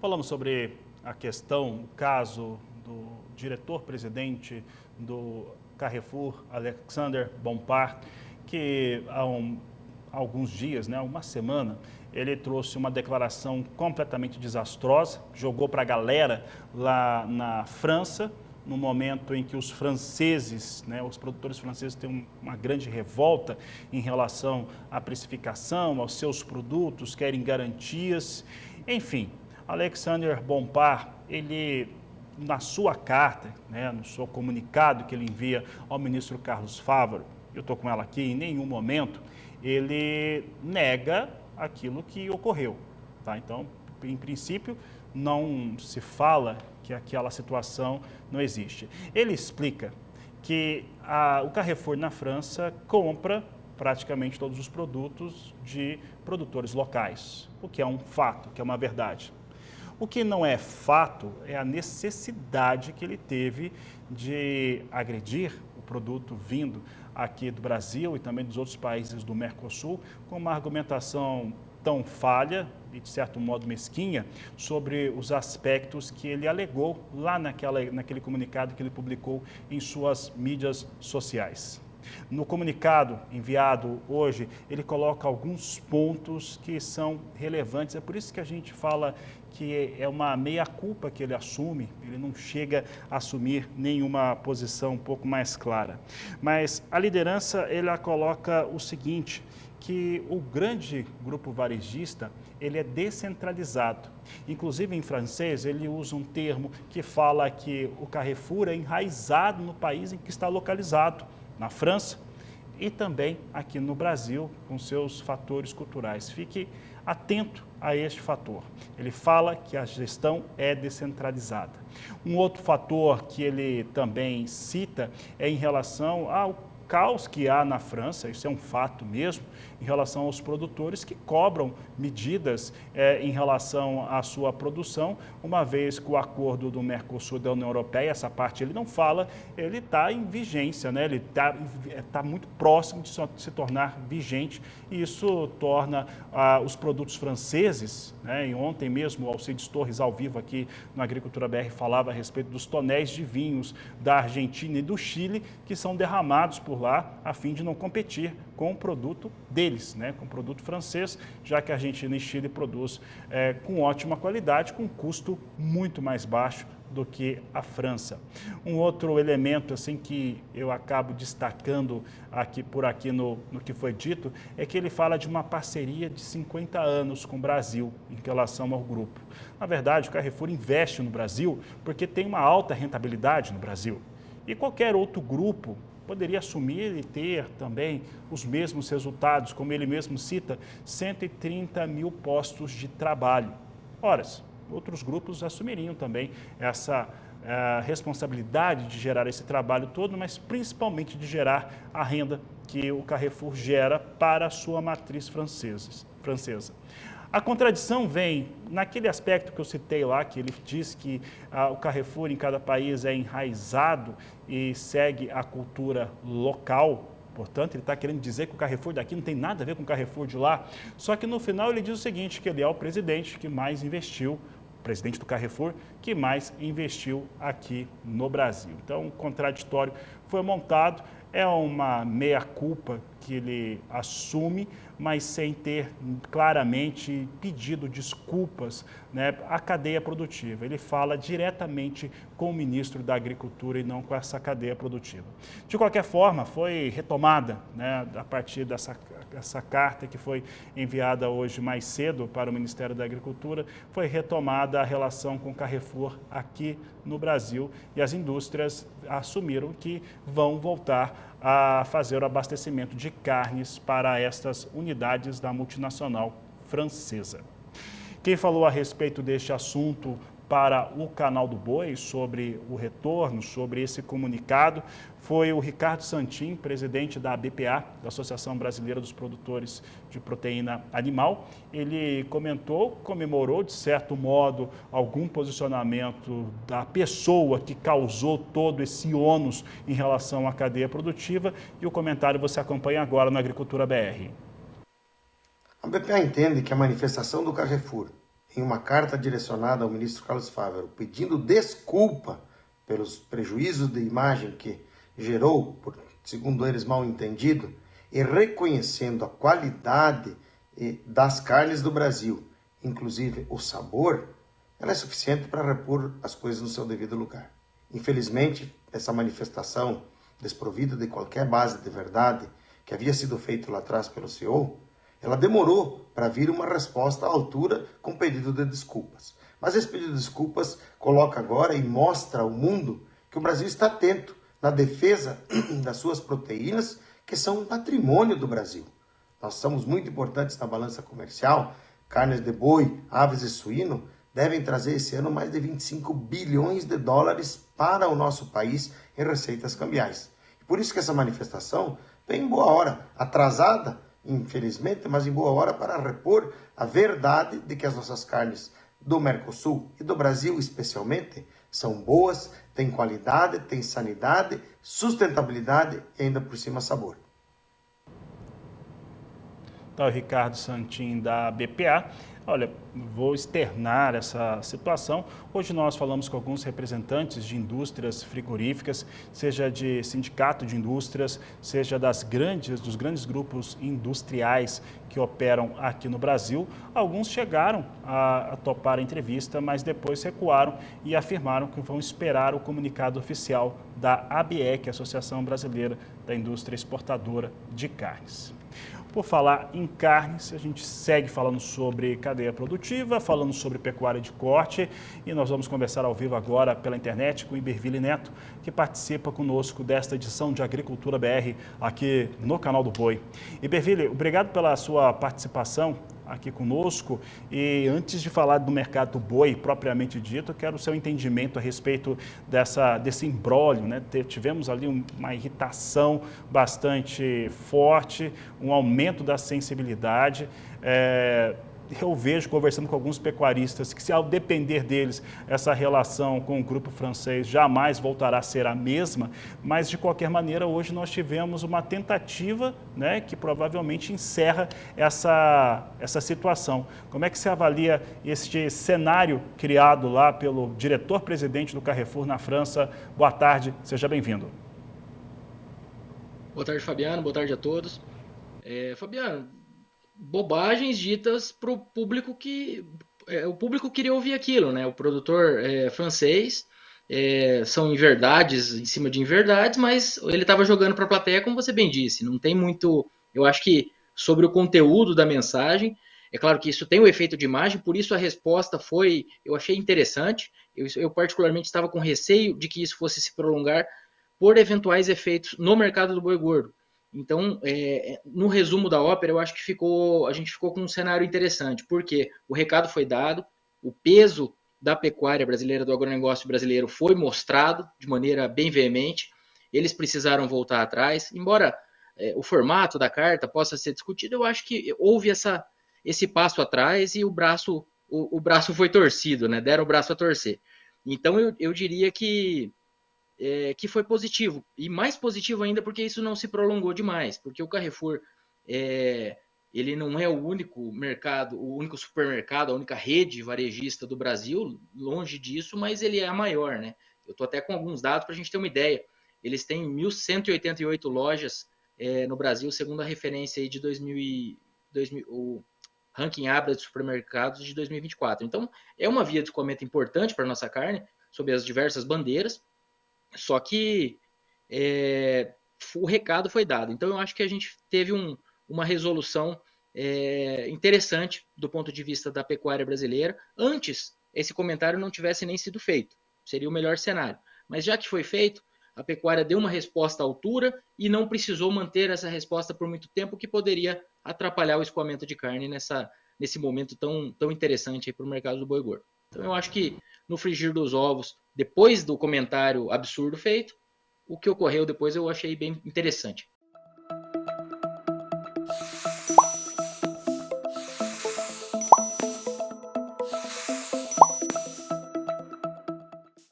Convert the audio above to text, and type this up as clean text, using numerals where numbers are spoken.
Falamos sobre a questão, o caso do diretor-presidente do Carrefour, Alexander Bompard, que há alguns dias, uma semana, ele trouxe uma declaração completamente desastrosa, jogou para a galera lá na França, no momento em que os franceses, os produtores franceses têm uma grande revolta em relação à precificação, aos seus produtos, querem garantias, enfim. Alexander Bompard, ele, na sua carta, no seu comunicado que ele envia ao ministro Carlos Fávaro, eu estou com ela aqui, em nenhum momento, ele nega aquilo que ocorreu. Tá? Então, em princípio, não se fala que aquela situação não existe. Ele explica que o Carrefour na França compra praticamente todos os produtos de produtores locais, o que é um fato, que é uma verdade. O que não é fato é a necessidade que ele teve de agredir o produto vindo aqui do Brasil e também dos outros países do Mercosul com uma argumentação tão falha e, de certo modo, mesquinha sobre os aspectos que ele alegou lá naquele comunicado que ele publicou em suas mídias sociais. No comunicado enviado hoje, ele coloca alguns pontos que são relevantes. É por isso que a gente fala que é uma meia-culpa que ele assume, ele não chega a assumir nenhuma posição um pouco mais clara. Mas a liderança, ela coloca o seguinte, que o grande grupo varejista, ele é descentralizado. Inclusive, em francês, ele usa um termo que fala que o Carrefour é enraizado no país em que está localizado, na França e também aqui no Brasil, com seus fatores culturais. Fique atento a este fator. Ele fala que a gestão é descentralizada. Um outro fator que ele também cita é em relação ao caos que há na França, isso é um fato mesmo, em relação aos produtores que cobram medidas em relação à sua produção, uma vez que o acordo do Mercosul da União Europeia, essa parte ele não fala, ele está em vigência, ele está muito próximo de se tornar vigente e isso torna os produtos franceses, e ontem mesmo o Alcides Torres ao vivo aqui no Agricultura BR falava a respeito dos tonéis de vinhos da Argentina e do Chile que são derramados por lá a fim de não competir com o produto deles, com o produto francês, já que a Argentina e Chile produz com ótima qualidade, com custo muito mais baixo do que a França. Um outro elemento assim que eu acabo destacando por aqui no que foi dito é que ele fala de uma parceria de 50 anos com o Brasil em relação ao grupo. Na verdade, o Carrefour investe no Brasil porque tem uma alta rentabilidade no Brasil. E qualquer outro grupo poderia assumir e ter também os mesmos resultados, como ele mesmo cita, 130 mil postos de trabalho. Ora, outros grupos assumiriam também essa responsabilidade de gerar esse trabalho todo, mas principalmente de gerar a renda que o Carrefour gera para a sua matriz francesa. A contradição vem naquele aspecto que eu citei lá, que ele diz que o Carrefour em cada país é enraizado e segue a cultura local. Portanto, ele está querendo dizer que o Carrefour daqui não tem nada a ver com o Carrefour de lá. Só que no final ele diz o seguinte, que ele é o presidente que mais investiu, o presidente do Carrefour, que mais investiu aqui no Brasil. Então, o contraditório foi montado, é uma meia-culpa que ele assume, mas sem ter claramente pedido desculpas à cadeia produtiva. Ele fala diretamente com o ministro da Agricultura e não com essa cadeia produtiva. De qualquer forma, foi retomada, a partir dessa carta que foi enviada hoje mais cedo para o Ministério da Agricultura, foi retomada a relação com o Carrefour aqui no Brasil e as indústrias assumiram que vão voltar a fazer o abastecimento de carnes para estas unidades da multinacional francesa. Quem falou a respeito deste assunto para o Canal do Boi, sobre o retorno, sobre esse comunicado, foi o Ricardo Santin, presidente da ABPA, da Associação Brasileira dos Produtores de Proteína Animal. Ele comemorou, de certo modo, algum posicionamento da pessoa que causou todo esse ônus em relação à cadeia produtiva, e o comentário você acompanha agora no Agricultura BR. A ABPA entende que a manifestação do Carrefour em uma carta direcionada ao ministro Carlos Fávero, pedindo desculpa pelos prejuízos de imagem que gerou, por, segundo eles, mal entendido, e reconhecendo a qualidade das carnes do Brasil, inclusive o sabor, ela é suficiente para repor as coisas no seu devido lugar. Infelizmente, essa manifestação desprovida de qualquer base de verdade, que havia sido feita lá atrás pelo CEO, ela demorou para vir uma resposta à altura com pedido de desculpas. Mas esse pedido de desculpas coloca agora e mostra ao mundo que o Brasil está atento na defesa das suas proteínas, que são um patrimônio do Brasil. Nós somos muito importantes na balança comercial. Carnes de boi, aves e suíno devem trazer esse ano mais de 25 bilhões de dólares para o nosso país em receitas cambiais. E por isso que essa manifestação vem em boa hora, atrasada, infelizmente, mas em boa hora para repor a verdade de que as nossas carnes do Mercosul e do Brasil especialmente são boas, têm qualidade, têm sanidade, sustentabilidade e ainda por cima sabor. Então, o Ricardo Santin da BPA. Olha, vou externar essa situação. Hoje nós falamos com alguns representantes de indústrias frigoríficas, seja de sindicato de indústrias, seja dos grandes grupos industriais que operam aqui no Brasil. Alguns chegaram a topar a entrevista, mas depois recuaram e afirmaram que vão esperar o comunicado oficial da ABEC, Associação Brasileira da Indústria Exportadora de Carnes. Por falar em carnes, a gente segue falando sobre cadeia produtiva, falando sobre pecuária de corte, e nós vamos conversar ao vivo agora pela internet com Iberville Neto, que participa conosco desta edição de Agricultura BR aqui no canal do Boi. Iberville, obrigado pela sua participação aqui conosco, e antes de falar do mercado do boi propriamente dito, eu quero o seu entendimento a respeito desse imbróglio, né? Tivemos ali uma irritação bastante forte, um aumento da sensibilidade. Eu vejo, conversando com alguns pecuaristas, que se ao depender deles, essa relação com o grupo francês jamais voltará a ser a mesma, mas de qualquer maneira, hoje nós tivemos uma tentativa, né, que provavelmente encerra essa situação. Como é que se avalia este cenário criado lá pelo diretor-presidente do Carrefour na França? Boa tarde, seja bem-vindo. Boa tarde, Fabiano. Boa tarde a todos. Fabiano, bobagens ditas para o público que o público queria ouvir aquilo, né? O produtor francês são inverdades em cima de inverdades, mas ele estava jogando para a plateia, como você bem disse. Não tem muito, eu acho que sobre o conteúdo da mensagem. É claro que isso tem o efeito de imagem, por isso a resposta foi, eu achei interessante. Eu particularmente estava com receio de que isso fosse se prolongar por eventuais efeitos no mercado do boi gordo. Então, no resumo da ópera, eu acho que a gente ficou com um cenário interessante, porque o recado foi dado, o peso da pecuária brasileira, do agronegócio brasileiro, foi mostrado de maneira bem veemente, eles precisaram voltar atrás, embora o formato da carta possa ser discutido, eu acho que houve esse passo atrás e o braço foi torcido, né? Deram o braço a torcer. Então, eu diria que foi positivo, e mais positivo ainda porque isso não se prolongou demais, porque o Carrefour ele não é o único mercado, o único supermercado, a única rede varejista do Brasil, longe disso, mas ele é a maior, né? Eu estou até com alguns dados para a gente ter uma ideia. Eles têm 1.188 lojas no Brasil, segundo a referência aí de 2000, o ranking Abra de supermercados de 2024. Então, é uma via de escoamento importante para a nossa carne, sob as diversas bandeiras. Só que o recado foi dado. Então, eu acho que a gente teve uma resolução interessante do ponto de vista da pecuária brasileira. Antes, esse comentário não tivesse nem sido feito. Seria o melhor cenário. Mas já que foi feito, a pecuária deu uma resposta à altura e não precisou manter essa resposta por muito tempo, que poderia atrapalhar o escoamento de carne nesse momento tão interessante para o mercado do boi gordo. Então, eu acho que no frigir dos ovos, depois do comentário absurdo feito, o que ocorreu depois eu achei bem interessante.